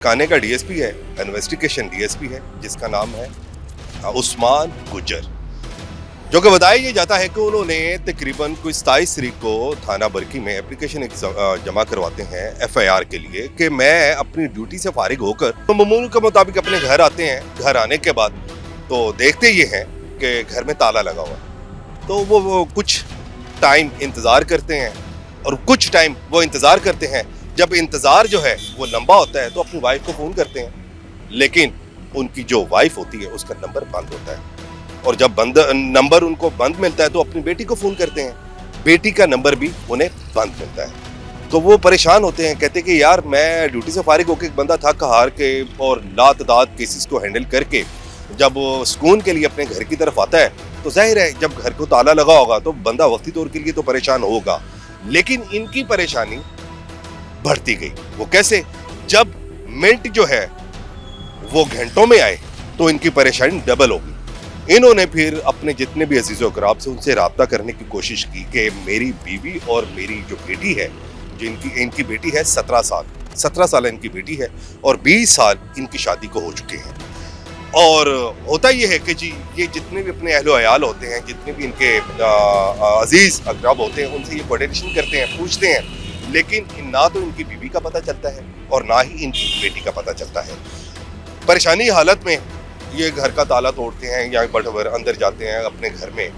काने का डीएसपी है, इन्वेस्टिगेशन डीएसपी है, जिसका नाम है उस्मान गुज्जर, जो कि बताया ये जाता है कि उन्होंने तकरीबन कोई 27 तारीख को थाना बरकी में एप्लीकेशन जमा करवाते हैं एफआईआर के लिए कि मैं अपनी ड्यूटी से फारिग होकर तो मामूल के मुताबिक अपने घर आते हैं। घर आने के बाद तो देखते ये हैं कि घर में ताला लगा हुआ है, तो वो कुछ टाइम इंतज़ार करते हैं और कुछ टाइम वो इंतज़ार करते हैं। जब इंतज़ार जो है वो लंबा होता है तो अपनी वाइफ को फ़ोन करते हैं, लेकिन उनकी जो वाइफ होती है उसका नंबर बंद होता है, और जब नंबर उनको बंद मिलता है तो अपनी बेटी को फ़ोन करते हैं, बेटी का नंबर भी उन्हें बंद मिलता है। तो वो परेशान होते हैं, कहते हैं कि यार मैं ड्यूटी से फारिग होकर एक बंदा थक हार के और लातदाद केसेस को हैंडल करके जब वो सुकून के लिए अपने घर की तरफ आता है तो जाहिर है जब घर को ताला लगा होगा तो बंदा वक्ती तौर के लिए तो परेशान होगा, लेकिन इनकी परेशानी बढ़ती गई। वो कैसे? जब मिनट जो है वो घंटों में आए तो इनकी परेशानी डबल होगी। इन्होंने फिर अपने जितने भी अजीज़ो कराब से उनसे राब्ता करने की कोशिश की कि मेरी बीवी और मेरी जो बेटी है, जो इनकी बेटी है 17 साल इनकी बेटी है और 20 साल इनकी शादी को हो चुके हैं। और होता ये है कि जी ये जितने भी अपने अहलो अयाल होते हैं, जितने भी इनके अजीज़ अकराब होते हैं, उनसे ये कोऑर्डिनेशन करते हैं, पूछते हैं, लेकिन ना तो इनकी बीवी का पता चलता है और ना ही इनकी बेटी का पता चलता है। परेशानी हालत में ये घर का ताला तोड़ते हैं या बट अंदर जाते हैं अपने घर में